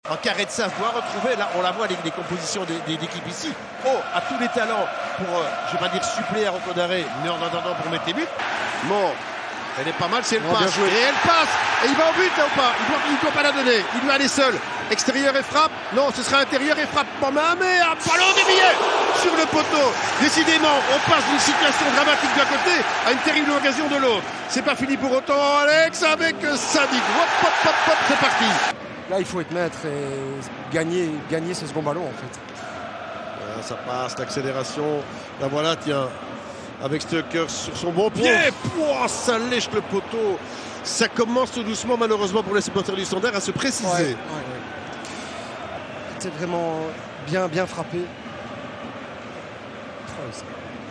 En carré de save doit retrouver, là on la voit les compositions des équipes ici. Oh, à tous les talents pour, je vais pas dire suppléer à Rocco d'arrêt, mais en attendant pour mettre les buts. Bon, elle est pas mal, c'est elle passe. Et elle passe, et il va au but là ou pas? Il doit pas la donner, il doit aller seul. Extérieur et frappe, non ce sera intérieur et frappe. Bon, mais un ballon dévié sur le poteau. Décidément, on passe d'une situation dramatique d'un côté à une terrible occasion de l'autre. C'est pas fini pour autant, Alex, avec Sadik. Hop, hop, hop, hop, c'est parti. Là, il faut être maître et gagner ce second ballon, en fait. Voilà, ça passe, l'accélération. La voilà, tiens, avec Stucker sur son bon pied. Pouah, ça lèche le poteau. Ça commence tout doucement, malheureusement, pour les supporters du Standard, à se préciser. Ouais. C'est vraiment bien frappé.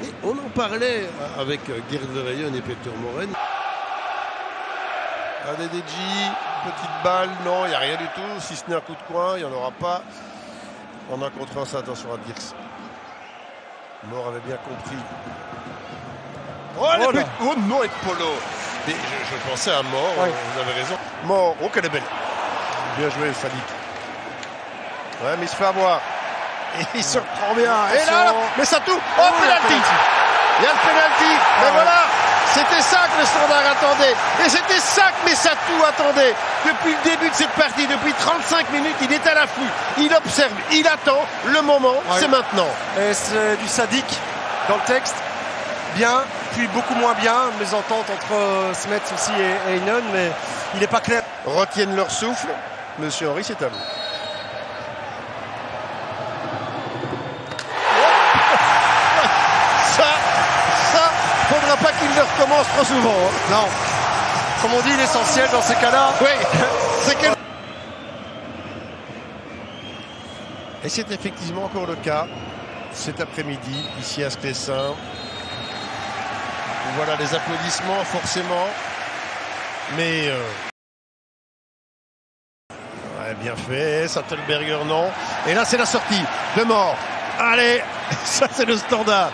Et on en parlait avec Gerd Verheyen et Peter Moren. Adedeji, petite balle, non, il n'y a rien du tout. Si ce n'est un coup de coin, il n'y en aura pas. On a contre un, ça, attention à Dirks. Mort avait bien compris. Oh non, et Polo. Et je pensais à Mort, vous avez raison. Mort, oh quelle est belle. Bien joué, Sadik. Ouais, mais il se fait avoir. Et il se reprend bien. Et là, mais ça tout. Oh, penalty. Il y a le penalty. Mais voilà. C'était ça que le Standard attendait. Et c'était ça que Messatou attendait. Depuis le début de cette partie, depuis 35 minutes, il est à l'affût. Il observe, il attend. Le moment, c'est maintenant. Et c'est du Sadik dans le texte. Bien, puis beaucoup moins bien. Mésentente entre Smets aussi et Heinen, mais il n'est pas clair. Retiennent leur souffle. Monsieur Henry, c'est à vous. Faudra pas qu'il le recommence trop souvent. Hein. Non. Comme on dit, l'essentiel dans ces cas-là. Oui, c'est que... Et c'est effectivement encore le cas cet après-midi, ici à Sclessin. Voilà les applaudissements, forcément. Mais... Ouais, bien fait. Sattelberger, non. Et là, c'est la sortie de Mort. Allez, ça, c'est le Standard.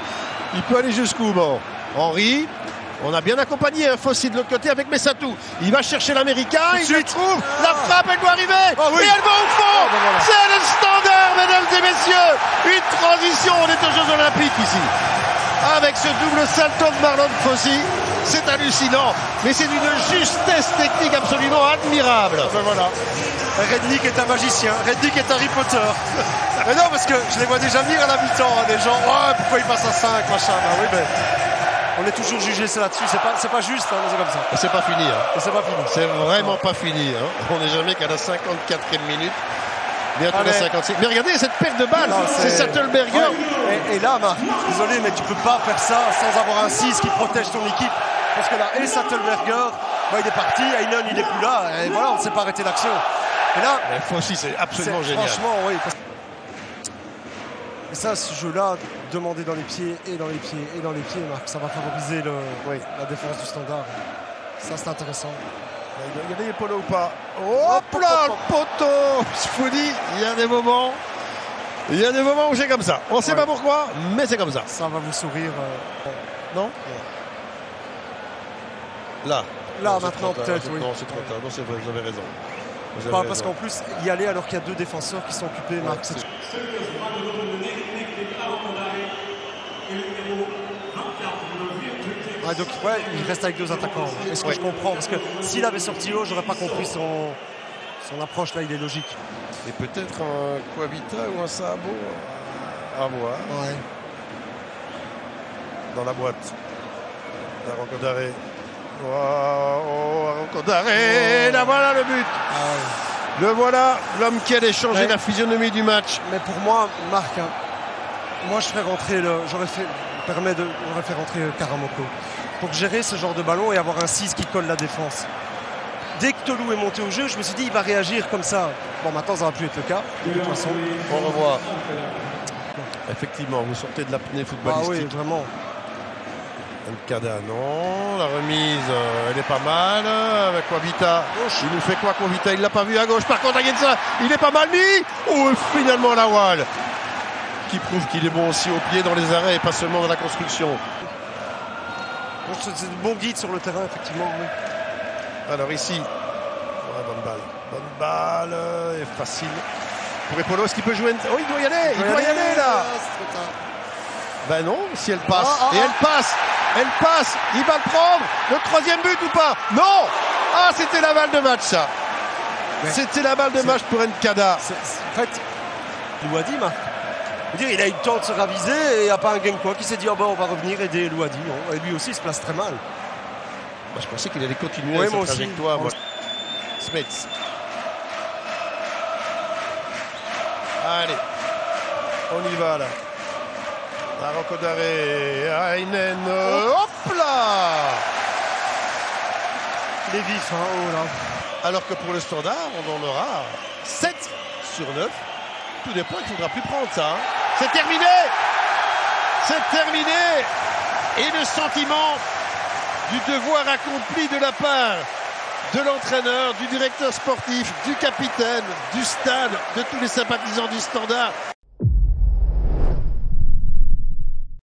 Il peut aller jusqu'où, Mort? Henry, on a bien accompagné un Fossi de l'autre côté avec Messatou. Il va chercher l'Américain, il le trouve. La frappe, elle doit arriver. Et elle va au fond. Voilà. C'est le Standard, mesdames et messieurs. Une transition, on est aux Jeux Olympiques ici. Avec ce double salto de Marlon Fossi. C'est hallucinant. Mais c'est d'une justesse technique absolument admirable. Voilà. Rednick est un magicien. Rednick est Harry Potter. Mais non, parce que je les vois déjà venir à la mi-temps. Des gens, pourquoi il passe à 5, machin. Oui, mais... On est toujours jugé là-dessus, c'est pas juste, hein, c'est comme ça. Et c'est pas fini. Hein. C'est pas fini. C'est vraiment pas fini. Hein. On n'est jamais qu'à la 54e minute. Bientôt la 56e. Mais regardez cette perte de balle, c'est Sattelberger. Ouais. Et là, Marc, désolé, mais tu peux pas faire ça sans avoir un 6 qui protège ton équipe. Parce que là, et Sattelberger, il est parti, Heinen il est plus là, et voilà, on ne s'est pas arrêté l'action. Et là, Fossi, c'est absolument génial. Franchement, oui. Et ça, ce jeu-là, demander dans les pieds, Marc, ça va favoriser la défense du Standard. Ça, c'est intéressant. Il y avait les polos ou pas? Hop là, le poteau! Je vous dis, il y a des moments où c'est comme ça. On ne sait pas pourquoi, mais c'est comme ça. Ça va vous sourire. Non? Là, maintenant, peut-être, oui. Non, c'est trop tard. Non, c'est vrai, vous avez raison. Parce qu'en plus, y aller alors qu'il y a deux défenseurs qui sont occupés, Marc. Donc il reste avec deux attaquants. Est-ce que je comprends? Parce que s'il avait sorti haut, j'aurais pas compris son approche. Là, il est logique. Et peut-être un Coavita ou un Sabo à voir. Ouais. Dans la boîte. La Rocco d'arrêt. Rocco d'arrêt. Là voilà le but. Le voilà, l'homme qui allait changer la physionomie du match. Mais pour moi, Marc, moi je ferais rentrer j'aurais fait rentrer Karamoko pour gérer ce genre de ballon et avoir un 6 qui colle la défense. Dès que Tolou est monté au jeu, je me suis dit il va réagir comme ça. Bon, maintenant ça va plus être le cas. De toute façon, on revoit. Effectivement, vous sortez de l'apnée footballistique. Ah oui, vraiment. Nkada, non. La remise, elle est pas mal. Avec Coavita. Il nous fait quoi, Coavita? Il l'a pas vu à gauche. Par contre, Aguenza, il est pas mal mis. Oh, finalement, Lawal. Qui prouve qu'il est bon aussi au pied dans les arrêts et pas seulement dans la construction. C'est de bons guides sur le terrain, effectivement. Oui. Alors ici, Ouais, bonne balle. Bonne balle et facile. Pour Epaulos qui peut jouer. Oh, il doit y aller. Il doit y aller là. Ben non, si elle passe. Et elle passe. Elle passe. Il va le prendre. Le troisième but ou pas? Non. Ah, c'était la balle de match ça. C'était la balle de match pour N'Kada. En fait, Louadi marque. Il a eu le temps de se raviser et il n'y a pas un Genkwa qui s'est dit oh ben, on va revenir aider Louadi. Et lui aussi il se place très mal. Moi, je pensais qu'il allait continuer cette trajectoire. Smets. Allez, on y va là. Rocco d'arrêt, Heinen, hop là. Il est vif, hein, oh là. Alors que pour le Standard, on en aura 7 sur 9. Tout dépend, il ne faudra plus prendre ça. Hein. C'est terminé. C'est terminé. Et le sentiment du devoir accompli de la part de l'entraîneur, du directeur sportif, du capitaine, du stade, de tous les sympathisants du Standard.